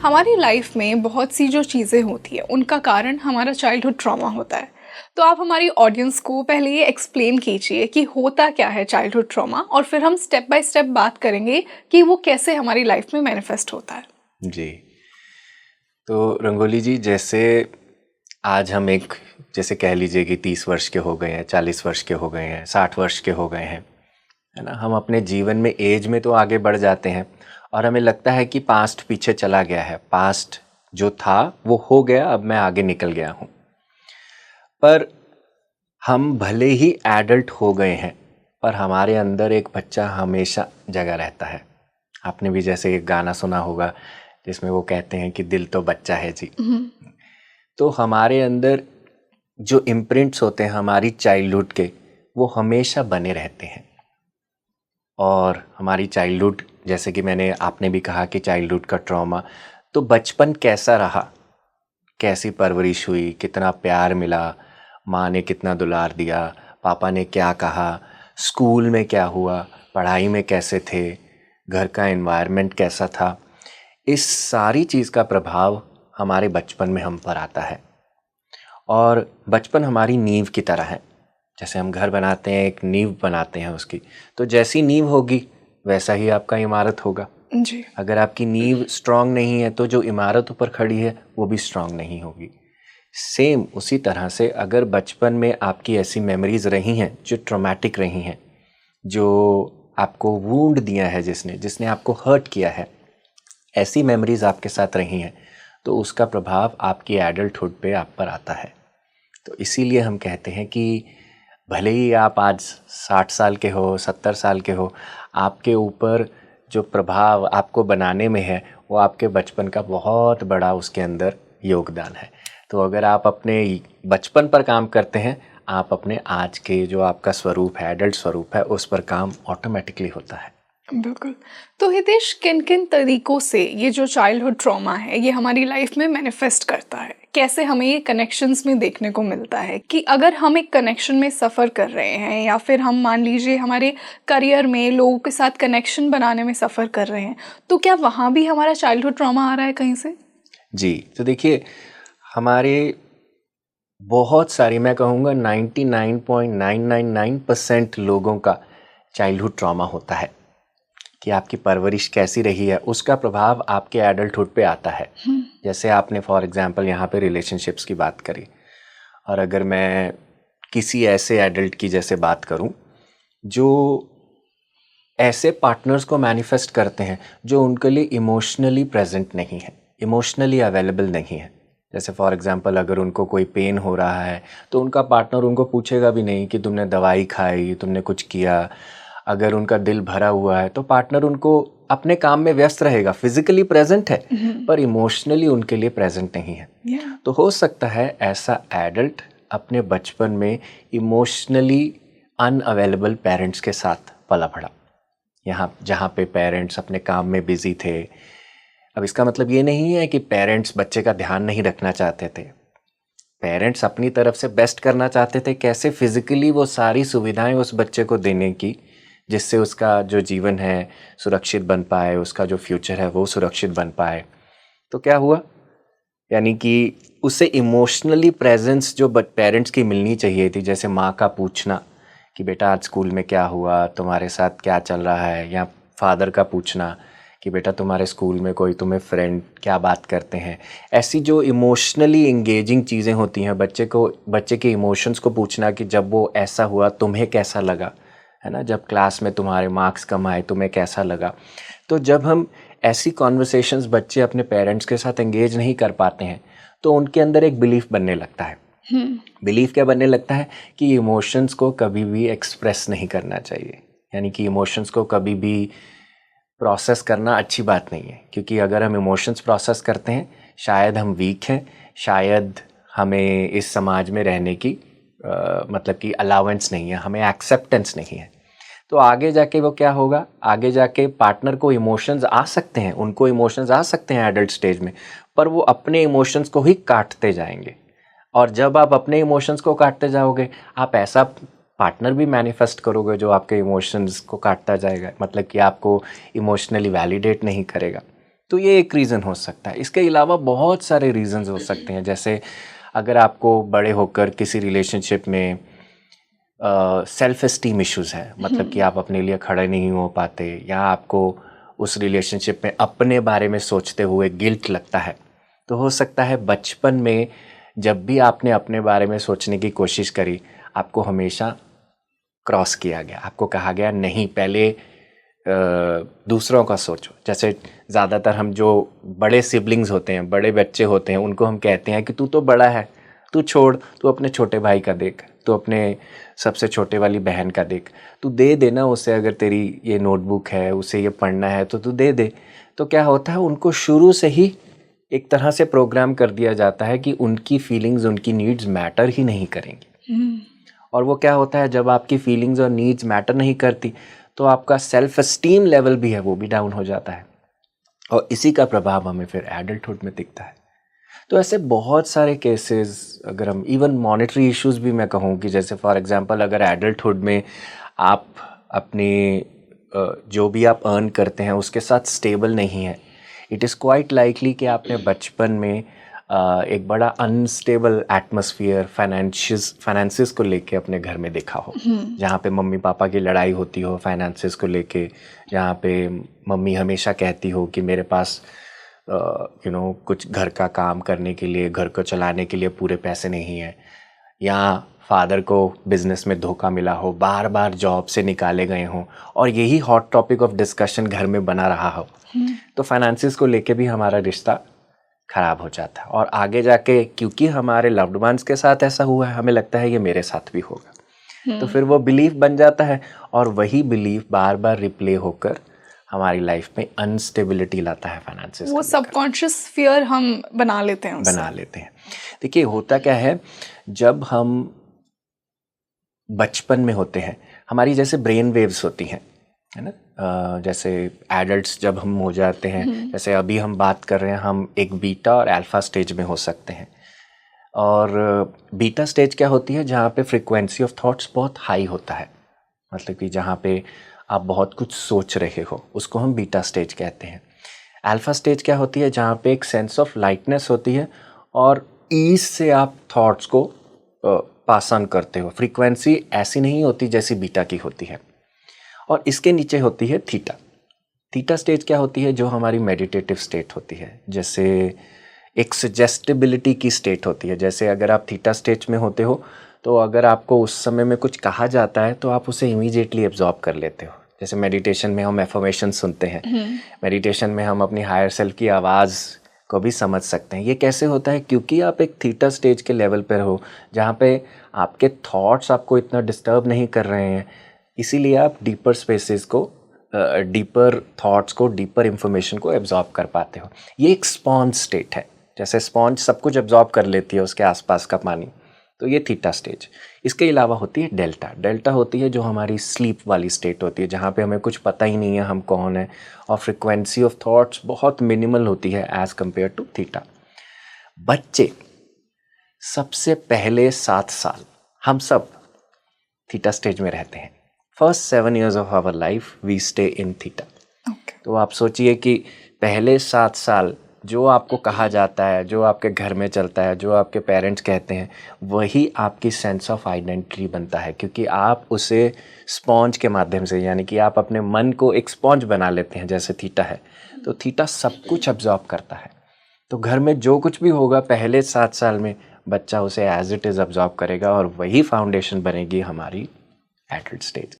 हमारी लाइफ में बहुत सी जो चीज़ें होती है उनका कारण हमारा चाइल्डहुड ट्रॉमा होता है। तो आप हमारी ऑडियंस को पहले ये एक्सप्लेन कीजिए कि होता क्या है चाइल्डहुड ट्रॉमा, और फिर हम स्टेप बाय स्टेप बात करेंगे कि वो कैसे हमारी लाइफ में मैनिफेस्ट होता है। जी, तो रंगोली जी, जैसे आज हम जैसे कह लीजिए कि 30 वर्ष के हो गए हैं, 40 वर्ष के हो गए हैं, 60 वर्ष के हो गए हैं, है ना। हम अपने जीवन में एज में तो आगे बढ़ जाते हैं और हमें लगता है कि पास्ट पीछे चला गया है, पास्ट जो था वो हो गया, अब मैं आगे निकल गया हूँ। पर हम भले ही एडल्ट हो गए हैं, पर हमारे अंदर एक बच्चा हमेशा जगा रहता है। आपने भी जैसे एक गाना सुना होगा जिसमें वो कहते हैं कि दिल तो बच्चा है जी। तो हमारे अंदर जो इम्प्रिंट्स होते हैं हमारी चाइल्डहुड के, वो हमेशा बने रहते हैं। और हमारी चाइल्डहुड, जैसे कि आपने भी कहा कि चाइल्डहुड का ट्रॉमा, तो बचपन कैसा रहा, कैसी परवरिश हुई, कितना प्यार मिला, माँ ने कितना दुलार दिया, पापा ने क्या कहा, स्कूल में क्या हुआ, पढ़ाई में कैसे थे, घर का एनवायरनमेंट कैसा था, इस सारी चीज़ का प्रभाव हमारे बचपन में हम पर आता है। और बचपन हमारी नींव की तरह है। जैसे हम घर बनाते हैं, एक नींव बनाते हैं उसकी, तो जैसी नींव होगी वैसा ही आपका इमारत होगा जी। अगर आपकी नींव स्ट्रांग नहीं है तो जो इमारत ऊपर खड़ी है वो भी स्ट्रांग नहीं होगी। सेम उसी तरह से अगर बचपन में आपकी ऐसी मेमोरीज रही हैं जो ट्रॉमेटिक रही हैं, जो आपको वूंड दिया है, जिसने आपको हर्ट किया है, ऐसी मेमोरीज आपके साथ रही हैं, तो उसका प्रभाव आपकी एडल्टहुड पे आप पर आता है। तो इसीलिए हम कहते हैं कि भले ही आप आज 60 साल के हो, 70 साल के हो, आपके ऊपर जो प्रभाव आपको बनाने में है वो आपके बचपन का बहुत बड़ा उसके अंदर योगदान है। तो अगर आप अपने बचपन पर काम करते हैं, आप अपने आज के जो आपका स्वरूप है, एडल्ट स्वरूप है, उस पर काम ऑटोमेटिकली होता है। बिल्कुल। तो हितेश, किन किन तरीकों से ये जो चाइल्डहुड ट्रॉमा है ये हमारी लाइफ में मैनिफेस्ट करता है? कैसे हमें ये कनेक्शंस में देखने को मिलता है कि अगर हम एक कनेक्शन में सफ़र कर रहे हैं, या फिर हम मान लीजिए हमारे करियर में लोगों के साथ कनेक्शन बनाने में सफ़र कर रहे हैं, तो क्या वहाँ भी हमारा चाइल्डहुड ट्रॉमा आ रहा है कहीं से? जी, तो देखिए, हमारे बहुत सारी, मैं कहूँगा 99.999% लोगों का चाइल्डहुड ट्रॉमा होता है कि आपकी परवरिश कैसी रही है, उसका प्रभाव आपके एडल्टहुड पे आता है। जैसे आपने फॉर एग्जांपल यहाँ पे रिलेशनशिप्स की बात करी, और अगर मैं किसी ऐसे एडल्ट की जैसे बात करूँ जो ऐसे पार्टनर्स को मैनिफेस्ट करते हैं जो उनके लिए इमोशनली प्रेजेंट नहीं है, इमोशनली अवेलेबल नहीं है। जैसे फॉर एग्जांपल अगर उनको कोई पेन हो रहा है तो उनका पार्टनर उनको पूछेगा भी नहीं कि तुमने दवाई खाई, तुमने कुछ किया। अगर उनका दिल भरा हुआ है तो पार्टनर उनको अपने काम में व्यस्त रहेगा, फिजिकली प्रेजेंट है पर इमोशनली उनके लिए प्रेजेंट नहीं है। तो हो सकता है ऐसा एडल्ट अपने बचपन में इमोशनली अनअवेलेबल पेरेंट्स के साथ पला बड़ा, यहाँ जहाँ पे पेरेंट्स अपने काम में बिजी थे। अब इसका मतलब ये नहीं है कि पेरेंट्स बच्चे का ध्यान नहीं रखना चाहते थे, पेरेंट्स अपनी तरफ से बेस्ट करना चाहते थे, कैसे फिजिकली वो सारी सुविधाएं उस बच्चे को देने की जिससे उसका जो जीवन है सुरक्षित बन पाए, उसका जो फ्यूचर है वो सुरक्षित बन पाए। तो क्या हुआ, यानी कि उससे इमोशनली प्रेजेंस जो पेरेंट्स की मिलनी चाहिए थी, जैसे माँ का पूछना कि बेटा आज स्कूल में क्या हुआ, तुम्हारे साथ क्या चल रहा है, या फादर का पूछना कि बेटा तुम्हारे स्कूल में कोई तुम्हें फ्रेंड क्या बात करते हैं, ऐसी जो इमोशनली इंगेजिंग चीज़ें होती हैं, बच्चे के इमोशंस को पूछना कि जब वो ऐसा हुआ तुम्हें कैसा लगा, है ना, जब क्लास में तुम्हारे मार्क्स कम आए तुम्हें कैसा लगा। तो जब हम ऐसी कॉन्वर्सेशंस बच्चे अपने पेरेंट्स के साथ एंगेज नहीं कर पाते हैं तो उनके अंदर एक बिलीफ बनने लगता है। बिलीफ क्या बनने लगता है कि इमोशंस को कभी भी एक्सप्रेस नहीं करना चाहिए, यानी कि इमोशंस को कभी भी प्रोसेस करना अच्छी बात नहीं है, क्योंकि अगर हम इमोशंस प्रोसेस करते हैं शायद हम वीक हैं, शायद हमें इस समाज में रहने की मतलब कि अलाउंस नहीं है, हमें एक्सेप्टेंस नहीं है। तो आगे जाके वो क्या होगा, आगे जाके पार्टनर को इमोशंस आ सकते हैं, उनको इमोशंस आ सकते हैं एडल्ट स्टेज में, पर वो अपने इमोशंस को ही काटते जाएंगे। और जब आप अपने इमोशंस को काटते जाओगे, आप ऐसा पार्टनर भी मैनिफेस्ट करोगे जो आपके इमोशंस को काटता जाएगा, मतलब कि आपको इमोशनली वैलिडेट नहीं करेगा। तो ये एक रीज़न हो सकता है। इसके अलावा बहुत सारे रीज़न्स हो सकते हैं, जैसे अगर आपको बड़े होकर किसी रिलेशनशिप में सेल्फ एस्टीम इश्यूज़ हैं, मतलब कि आप अपने लिए खड़े नहीं हो पाते, या आपको उस रिलेशनशिप में अपने बारे में सोचते हुए गिल्ट लगता है, तो हो सकता है बचपन में जब भी आपने अपने बारे में सोचने की कोशिश करी, आपको हमेशा क्रॉस किया गया, आपको कहा गया नहीं, पहले दूसरों का सोचो। जैसे ज़्यादातर हम जो बड़े सिबलिंग्स होते हैं, बड़े बच्चे होते हैं, उनको हम कहते हैं कि तू तो बड़ा है, तू छोड़, तू अपने छोटे भाई का देख, तू अपने सबसे छोटे वाली बहन का देख, तू दे देना उसे, अगर तेरी ये नोटबुक है, उसे ये पढ़ना है तो तू दे दे। तो क्या होता है, उनको शुरू से ही एक तरह से प्रोग्राम कर दिया जाता है कि उनकी फीलिंग्स, उनकी नीड्स मैटर ही नहीं करेंगी। और वो क्या होता है, जब आपकी फीलिंग्स और नीड्स मैटर नहीं करती तो आपका सेल्फ एस्टीम लेवल भी है वो भी डाउन हो जाता है, और इसी का प्रभाव हमें फिर एडल्टहुड में दिखता है। तो ऐसे बहुत सारे केसेस, अगर हम इवन मॉनेटरी इश्यूज भी मैं कहूँ कि जैसे फॉर एग्जांपल अगर एडल्टहुड में आप अपने जो भी आप अर्न करते हैं उसके साथ स्टेबल नहीं है, इट इज़ क्वाइट लाइकली कि आपने बचपन में एक बड़ा अनस्टेबल एटमॉस्फेयर फाइनेंसिस को लेके अपने घर में देखा हो, जहाँ पे मम्मी पापा की लड़ाई होती हो फाइनेंसिस को लेके, जहाँ पे मम्मी हमेशा कहती हो कि मेरे पास कुछ घर का काम करने के लिए, घर को चलाने के लिए पूरे पैसे नहीं है, या फादर को बिजनेस में धोखा मिला हो, बार बार जॉब से निकाले गए हों, और यही हॉट टॉपिक ऑफ डिस्कशन घर में बना रहा हो, तो फाइनेंसिस को लेके भी हमारा रिश्ता खराब हो जाता है। और आगे जाके क्योंकि हमारे लव्ड वंस के साथ ऐसा हुआ है, हमें लगता है ये मेरे साथ भी होगा, तो फिर वो बिलीफ बन जाता है, और वही बिलीफ बार बार रिप्ले होकर हमारी लाइफ में अनस्टेबिलिटी लाता है फाइनेंसिस। वो सबकॉन्शियस फियर हम बना लेते हैं। देखिए होता क्या है, जब हम बचपन में होते हैं, हमारी जैसे ब्रेन वेव्स होती हैं, है ना, जैसे एडल्ट्स जब हम हो जाते हैं, जैसे अभी हम बात कर रहे हैं, हम एक बीटा और अल्फा स्टेज में हो सकते हैं। और बीटा स्टेज क्या होती है, जहाँ पे फ्रीक्वेंसी ऑफ थॉट्स बहुत हाई होता है, मतलब कि जहाँ पे आप बहुत कुछ सोच रहे हो, उसको हम बीटा स्टेज कहते हैं। अल्फा स्टेज क्या होती है, जहाँ पे एक सेंस ऑफ लाइटनेस होती है और ईज से आप थॉट्स को पास ऑन करते हो। फ्रीक्वेंसी ऐसी नहीं होती जैसी बीटा की होती है। और इसके नीचे होती है थीटा। थीटा स्टेज क्या होती है, जो हमारी मेडिटेटिव स्टेट होती है, जैसे एक सजेस्टिबिलिटी की स्टेट होती है। जैसे अगर आप थीटा स्टेज में होते हो तो अगर आपको उस समय में कुछ कहा जाता है तो आप उसे इमीडिएटली एब्जॉर्ब कर लेते हो। जैसे मेडिटेशन में हम एफर्मेशन सुनते हैं, मेडिटेशन में हम अपनी हायर सेल्फ की आवाज़ को भी समझ सकते हैं। ये कैसे होता है, क्योंकि आप एक थीटा स्टेज के लेवल पर हो, जहाँ पे आपके थॉट्स आपको इतना डिस्टर्ब नहीं कर रहे हैं, इसीलिए आप डीपर स्पेसेस को, डीपर थॉट्स को, डीपर इंफॉर्मेशन को एब्जॉर्ब कर पाते हो। ये एक स्पॉन्ज स्टेट है, जैसे स्पॉन्ज सब कुछ एब्जॉर्ब कर लेती है उसके आसपास का पानी, तो ये थीटा स्टेज। इसके अलावा होती है डेल्टा। डेल्टा होती है जो हमारी स्लीप वाली स्टेट होती है, जहाँ पे हमें कुछ पता ही नहीं है हम कौन है, और फ्रिक्वेंसी ऑफ थॉट्स बहुत मिनिमल होती है एज़ कम्पेयर टू थीटा। बच्चे सबसे पहले 7 साल हम सब थीटा स्टेज में रहते हैं। First 7 years of our life we stay in theta. तो आप सोचिए कि पहले 7 साल जो आपको कहा जाता है, जो आपके घर में चलता है, जो आपके पेरेंट्स कहते हैं, वही आपकी सेंस ऑफ आइडेंटिटी बनता है, क्योंकि आप उसे स्पॉन्ज के माध्यम से, यानी कि आप अपने मन को एक स्पॉन्ज बना लेते हैं, जैसे थीटा है। तो थीटा सब कुछ अब्जॉर्ब करता है। तो घर में जो कुछ भी होगा पहले 7 साल में बच्चा उसे एज इट इज़ अब्जॉर्ब करेगा, और वही फाउंडेशन बनेगी हमारी एडल्ट स्टेज।